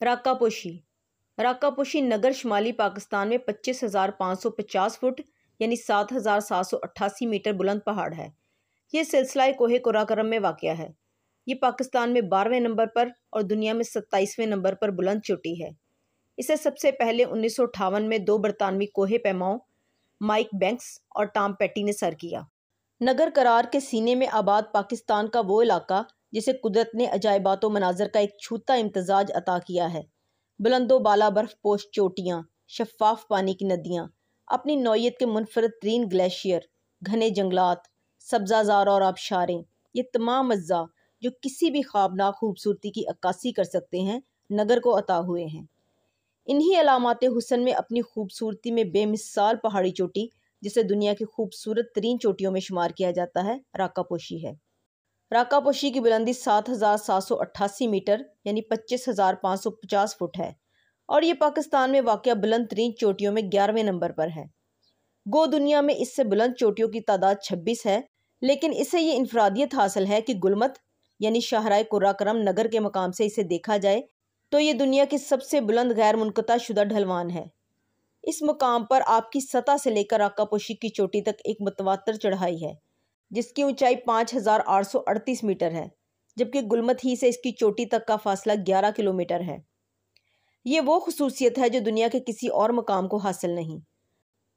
راکا پوشی راکا پوشی نگر شمالی پاکستان میں 25,550 فٹ یعنی 7,788 میٹر بلند پہاڑ ہے۔ یہ سلسلہ کوہ قراقرم میں واقع ہے۔ یہ پاکستان میں 12ویں نمبر پر اور دنیا میں 27ویں نمبر پر بلند چوٹی ہے۔ اسے سب سے پہلے 1958 میں 2 برطانوی کوہ پیماؤں مائک بینکس اور ٹام پیٹی نے سر کیا۔ نگر قرار کے سینے میں آباد پاکستان کا وہ علاقہ جسے قدرت نے عجائبات و مناظر کا ایک چھوٹا امتزاج عطا کیا ہے۔ بلند و بالا برف پوش چوٹیاں، شفاف پانی کی ندیاں، اپنی نوعیت کے منفرد ترین گلیشیئر، گھنے جنگلات، سبزہ زار اور آبشاریں، یہ تمام اجزاء جو کسی بھی خوابناک خوبصورتی کی عکاسی کر سکتے ہیں، نگر کو عطا ہوئے ہیں۔ انہی علامات حسن میں اپنی خوبصورتی میں بے مثال پہاڑی چوٹی جسے دنیا کی خوبصورت ترین چوٹیوں میں شمار کیا جاتا ہے، راکا پوشی ہے۔ راکا پوشی کی بلندی 7,788 میٹر یعنی 25,550 فٹ ہے اور یہ پاکستان میں واقع بلند ترین چوٹیوں میں 11ویں نمبر پر ہے۔ گو دنیا میں اس سے بلند چوٹیوں کی تعداد 26 ہے، لیکن اسے یہ انفرادیت حاصل ہے کہ گلمت یعنی شاہراہ قراقرم نگر کے مقام سے اسے دیکھا جائے تو یہ دنیا کی سب سے بلند غیر منقطع شدہ ڈھلوان ہے۔ اس مقام پر آپ کی سطح سے لے کر راکا پوشی کی چوٹی تک ایک متواتر چڑھائی ہے جس کی اونچائی 5,838 میٹر ہے، جبکہ گلمت ہی سے اس کی چوٹی تک کا فاصلہ 11 کلومیٹر ہے۔ یہ وہ خصوصیت ہے جو دنیا کے کسی اور مقام کو حاصل نہیں۔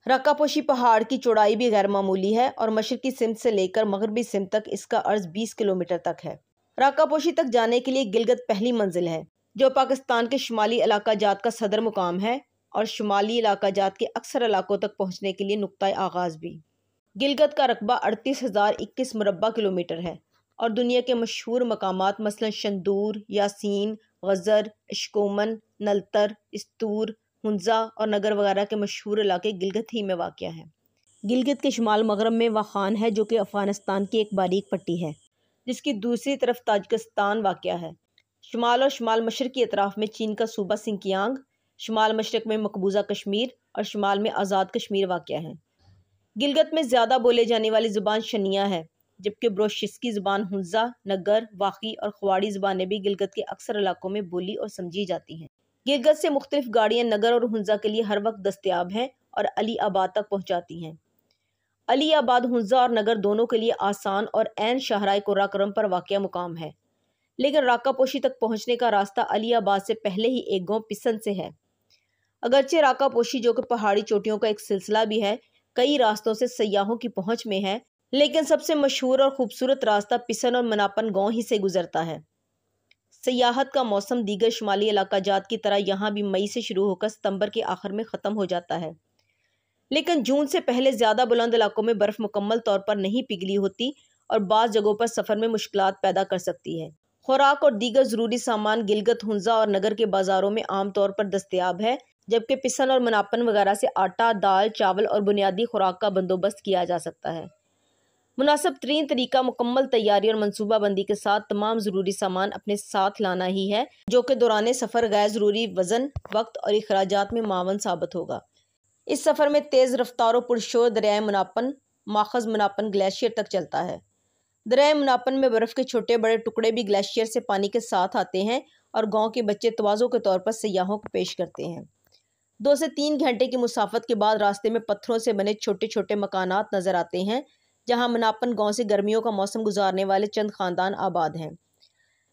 راکا پوشی پہاڑ کی چوڑائی بھی غیر معمولی ہے اور مشرقی سمت سے لے کر مغربی سمت تک اس کا عرض 20 کلومیٹر تک ہے۔ راکا پوشی تک جانے کے لیے گلگت پہلی منزل ہے جو پاکستان کے شمالی علاقہ جات کا صدر مقام ہے اور شمالی علاقہ جات کے اکثر علاقوں تک پہنچنے کے لیے نقطہ آغاز بھی۔ گلگت کا رقبہ 38,021 مربع کلومیٹر ہے اور دنیا کے مشہور مقامات مثلا شندور، یاسین، غزر، اشکومن، نلتر، استور، ہنزا اور نگر وغیرہ کے مشہور علاقے گلگت ہی میں واقع ہیں۔ گلگت کے شمال مغرب میں واخان ہے جو کہ افغانستان کی ایک باریک پٹی ہے جس کی دوسری طرف تاجکستان واقع ہے۔ شمال اور شمال مشرقی اطراف میں چین کا صوبہ سنکیانگ، شمال مشرق میں مقبوضہ کشمیر اور شمال میں آزاد کشمیر واقع ہیں۔ گلگت میں زیادہ بولے جانے والی زبان شنیا ہے، جبکہ بروشسکی زبان ہنزا، نگر، واخی اور کھواڑی زبانیں بھی گلگت کے اکثر علاقوں میں بولی اور سمجھی جاتی ہیں۔ گلگت سے مختلف گاڑیاں نگر اور ہنزا کے لیے ہر وقت دستیاب ہیں اور علی آباد تک پہنچاتی ہیں۔ علی آباد ہنزا اور نگر دونوں کے لیے آسان اور عین شاہراہ قراقرم پر واقع مقام ہے، لیکن راکا پوشی تک پہنچنے کا راستہ علی آباد سے پہلے ہی ایک گاؤں پسن سے ہے۔ اگرچہ راکا پوشی جو کہ پہاڑی چوٹیوں کا ایک سلسلہ بھی ہے، کئی راستوں سے سیاحوں کی پہنچ میں ہے، لیکن سب سے مشہور اور خوبصورت راستہ پسن اور مناپن گاؤں ہی سے گزرتا ہے۔ سیاحت کا موسم دیگر شمالی علاقہ جات کی طرح یہاں بھی مئی سے شروع ہو کر ستمبر کے آخر میں ختم ہو جاتا ہے، لیکن جون سے پہلے زیادہ بلند علاقوں میں برف مکمل طور پر نہیں پگھلی ہوتی اور بعض جگہوں پر سفر میں مشکلات پیدا کر سکتی ہے۔ خوراک اور دیگر ضروری سامان گلگت، ہنزا اور نگر کے بازاروں میں عام طور پر دستیاب ہے، جبکہ پسن اور مناپن وغیرہ سے آٹا، دال، چاول اور بنیادی خوراک کا بندوبست کیا جا سکتا ہے۔ مناسب ترین طریقہ مکمل تیاری اور منصوبہ بندی کے ساتھ تمام ضروری سامان اپنے ساتھ لانا ہی ہے، جو کہ دوران سفر غیر ضروری وزن، وقت اور اخراجات میں معاون ثابت ہوگا۔ اس سفر میں تیز رفتار و پرشور دریائے مناپن ماخذ مناپن گلیشیئر تک چلتا ہے۔ دریائے مناپن میں برف کے چھوٹے بڑے ٹکڑے بھی گلیشیئر سے پانی کے ساتھ آتے ہیں اور گاؤں کے بچے تواضع کے طور پر سیاحوں کو پیش کرتے ہیں۔ 2 سے 3 گھنٹے کی مسافت کے بعد راستے میں پتھروں سے بنے چھوٹے چھوٹے مکانات نظر آتے ہیں جہاں مناپن گاؤں سے گرمیوں کا موسم گزارنے والے چند خاندان آباد ہیں۔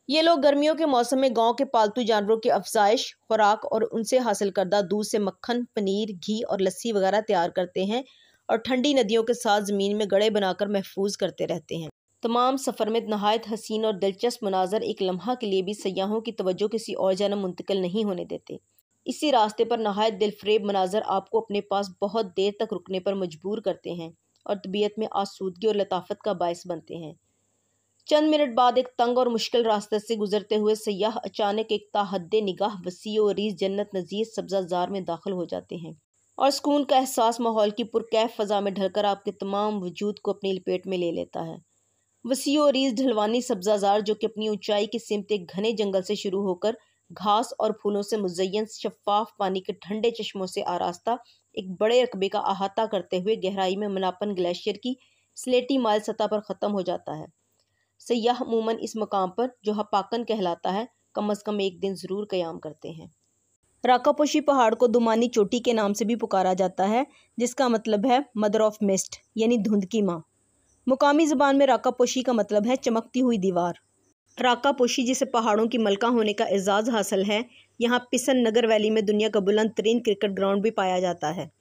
یہ لوگ گرمیوں کے موسم میں گاؤں کے پالتو جانوروں کی افزائش، خوراک اور ان سے حاصل کردہ دودھ سے مکھن، پنیر، گھی اور لسی وغیرہ تیار کرتے ہیں اور ٹھنڈی ندیوں کے ساتھ زمین میں گڑھے بنا کر محفوظ کرتے رہتے ہیں۔ تمام سفر میں نہایت حسین اور دلچسپ مناظر ایک لمحہ کے لیے بھی سیاحوں کی توجہ کسی اور جانب منتقل نہیں ہونے دیتے۔ اسی راستے پر نہایت دل فریب مناظر آپ کو اپنے پاس بہت دیر تک رکنے پر مجبور کرتے ہیں اور طبیعت میں آسودگی اور لطافت کا باعث بنتے ہیں۔ چند منٹ بعد ایک تنگ اور مشکل راستے سے گزرتے ہوئے سیاح اچانک ایک تا حد نگاہ وسیع و عریض جنت نظیر سبزہ زار میں داخل ہو جاتے ہیں اور سکون کا احساس ماحول کی پرکیف فضا میں ڈھل کر آپ کے تمام وجود کو اپنی لپیٹ میں لے لیتا ہے۔ وسیع و عریض ڈھلوانی سبزہ زار جو کہ اپنی اونچائی کی سمت ایک گھنے جنگل سے شروع ہو کر گھاس اور پھولوں سے مزین شفاف پانی کے ٹھنڈے چشموں سے آراستہ ایک بڑے رقبے کا احاطہ کرتے ہوئے گہرائی میں مناپن گلیشیئر کی سلیٹی مائل سطح پر ختم ہو جاتا ہے۔ سیاح عموماً اس مقام پر جو ہپاکن کہلاتا ہے کم از کم ایک دن ضرور قیام کرتے ہیں۔ راکاپوشی پہاڑ کو دمانی چوٹی کے نام سے بھی پکارا جاتا ہے، جس کا مطلب ہے مدر آف مسٹ یعنی دھند کی ماں۔ مقامی زبان میں راکاپوشی کا مطلب ہے چمکتی ہوئی دیوار۔ راکاپوشی، جسے پہاڑوں کی ملکہ ہونے کا اعزاز حاصل ہے، یہاں پسن نگر ویلی میں دنیا کا بلند ترین کرکٹ گراؤنڈ بھی پایا جاتا ہے۔